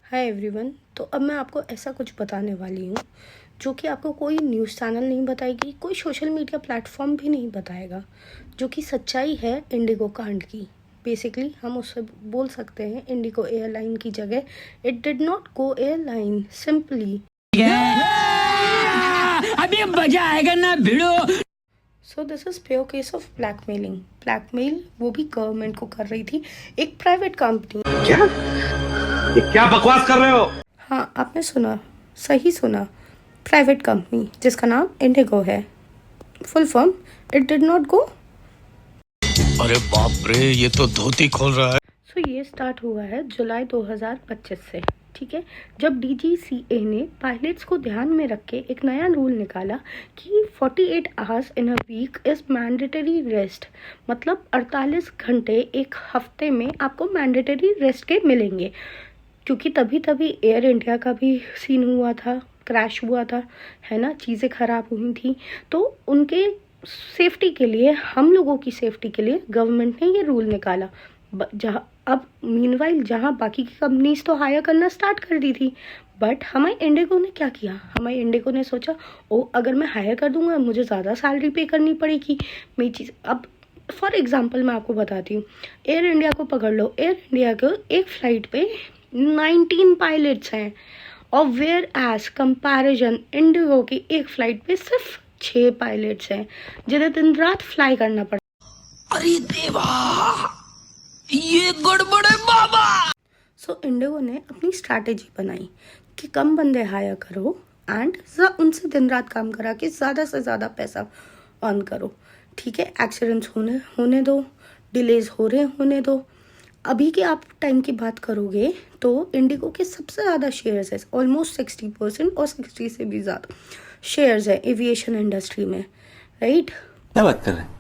Hi everyone. तो अब मैं आपको ऐसा कुछ बताने वाली हूँ जो कि आपको कोई न्यूज़ चैनल नहीं बताएगी, कोई सोशल मीडिया प्लेटफॉर्म भी नहीं बताएगा, जो कि सच्चाई है इंडिगो कांड की। बेसिकली हम उससे बोल सकते हैं इंडिगो एयरलाइन की जगह it did not go airline, simply. अभी मजा आएगा ना भिड़ो। So this is pure case of blackmailing. Blackmail वो भी गवर्नमेंट को कर रही थी, एक प्राइवेट कंपनी। क्या ये क्या बकवास कर रहे हो? हाँ, आपने सुना, सही सुना, प्राइवेट कंपनी जिसका नाम इंडिगो है। Full form it did not गो। अरे बाप रे, ये तो धोती खोल रहा है। सो ये स्टार्ट हुआ है जुलाई 2025 से, ठीक है, जब DGCA ने पायलट्स को ध्यान में रख के एक नया रूल निकाला कि 48 hours in a week is mandatory rest. मतलब 48 घंटे एक हफ्ते में आपको मैंडेटरी रेस्ट के मिलेंगे, क्योंकि तभी एयर इंडिया का भी सीन हुआ था, क्रैश हुआ था, है ना, चीज़ें ख़राब हुई थी। तो उनके सेफ्टी के लिए, हम लोगों की सेफ्टी के लिए गवर्नमेंट ने ये रूल निकाला। जहाँ अब मीनवाइल जहाँ बाकी की कंपनीज तो हायर करना स्टार्ट कर दी थी, बट हमारे इंडिगो ने क्या किया, हमारे इंडिगो ने सोचा ओ अगर मैं हायर कर दूंगा मुझे ज़्यादा सैलरी पे करनी पड़ेगी, मेरी चीज़। अब फॉर एग्जांपल मैं आपको बताती हूँ, एयर इंडिया को पकड़ लो। एयर इंडिया को एक फ़्लाइट पे 19 पायलट्स हैं, और वेयर एज कंपैरिजन इंडिगो की एक फ़्लाइट पे सिर्फ 6 पायलट्स हैं, जिन्हें दिन रात फ्लाई करना पड़ता। अरे देवा, ये गड़बड़ है बाबा। सो इंडिगो ने अपनी स्ट्रैटेजी बनाई कि कम बंदे हायर करो एंड उनसे दिन रात काम करा के ज़्यादा से ज़्यादा पैसा अर्न करो, ठीक है। एक्सीडेंट्स होने दो, डिलेज हो रहे होने दो। अभी के आप टाइम की बात करोगे तो इंडिगो के सबसे ज़्यादा शेयर्स है, ऑलमोस्ट 60% और 60 से भी ज़्यादा शेयर्स है एविएशन इंडस्ट्री में, राइट। क्या बात कर रहे हैं?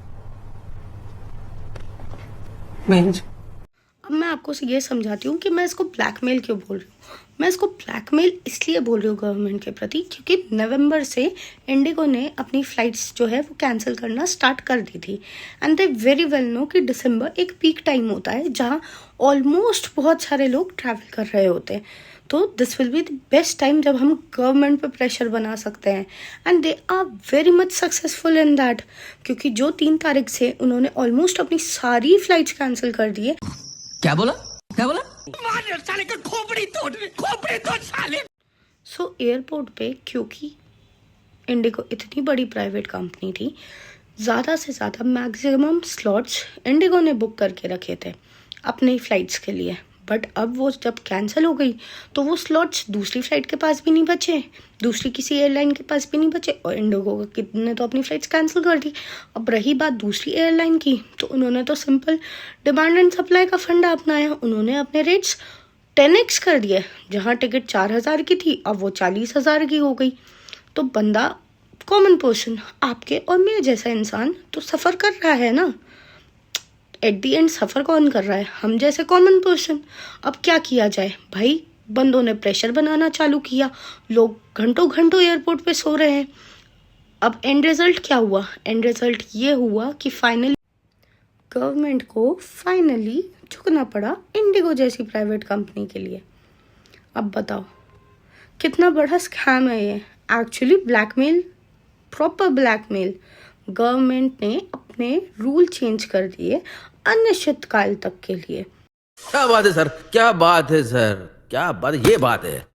अब मैं आपको ये समझाती हूँ कि मैं इसको ब्लैकमेल क्यों बोल रही हूँ। मैं इसको ब्लैकमेल इसलिए बोल रही हूँ गवर्नमेंट के प्रति, क्योंकि नवंबर से इंडिगो ने अपनी फ़्लाइट्स जो है वो कैंसिल करना स्टार्ट कर दी थी। And they very well know कि दिसंबर एक पीक टाइम होता है जहाँ ऑलमोस्ट बहुत सारे लोग ट्रैवल कर रहे होते हैं। तो this will be the best time जब हम गवर्नमेंट पे प्रेशर बना सकते हैं, and they are very much successful in that, क्योंकि जो 3 तारीख से उन्होंने ऑलमोस्ट अपनी सारी फ्लाइट्स कैंसिल कर दी है। क्या बोला क्या बोला? मार साले का खोपड़ी तोड़ साले। सो एयरपोर्ट पे, क्योंकि इंडिगो इतनी बड़ी प्राइवेट कंपनी थी, ज़्यादा से ज़्यादा मैक्सिमम स्लॉट्स इंडिगो ने बुक करके रखे थे अपनी फ़्लाइट्स के लिए। बट अब वो जब कैंसिल हो गई तो वो स्लॉट्स दूसरी फ़्लाइट के पास भी नहीं बचे, दूसरी किसी एयरलाइन के पास भी नहीं बचे, और इंडिगो ने तो अपनी फ़्लाइट्स कैंसिल कर दी। अब रही बात दूसरी एयरलाइन की, तो उन्होंने तो सिंपल डिमांड एंड सप्लाई का फंडा अपनाया। उन्होंने अपने रेट्स 10x कर दिए। जहाँ टिकट 4,000 की थी अब वो 40,000 की हो गई। तो बंदा, कॉमन पर्सन, आपके और मेरे जैसा इंसान तो सफ़र कर रहा है ना। एट दी एंड सफ़र कौन कर रहा है? हम जैसे कॉमन पर्सन। अब क्या किया जाए भाई, बंदों ने प्रेशर बनाना चालू किया, लोग घंटों घंटों एयरपोर्ट पे सो रहे हैं। अब एंड रिजल्ट क्या हुआ? एंड रिजल्ट ये हुआ कि फाइनली गवर्नमेंट को फाइनली झुकना पड़ा इंडिगो जैसी प्राइवेट कंपनी के लिए। अब बताओ कितना बड़ा स्कैम है ये। Actually blackmail, proper blackmail. Government ने अपने रूल चेंज कर दिए अनिश्चित काल तक के लिए। क्या बात है सर, क्या बात है सर, क्या बात, ये बात है।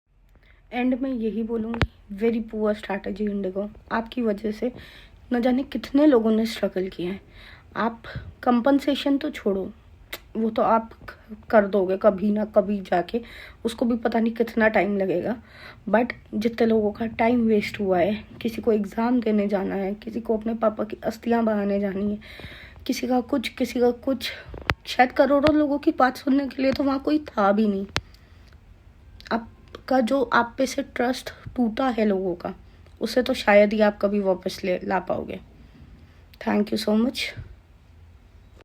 एंड में यही बोलूँगी, वेरी पुअर स्ट्रैटेजी इंडिगो। आपकी वजह से न जाने कितने लोगों ने स्ट्रगल किया है। आप कंपनसेशन तो छोड़ो, वो तो आप कर दोगे कभी ना कभी जाके, उसको भी पता नहीं कितना टाइम लगेगा। बट जितने लोगों का टाइम वेस्ट हुआ है, किसी को एग्ज़ाम देने जाना है, किसी को अपने पापा की अस्थियाँ बहाने जानी है, किसी का कुछ, शायद करोड़ों लोगों की बात सुनने के लिए तो वहाँ कोई था भी नहीं। आपका जो आप पे से ट्रस्ट टूटा है लोगों का, उसे तो शायद ही आप कभी वापस ला पाओगे। Thank you so much.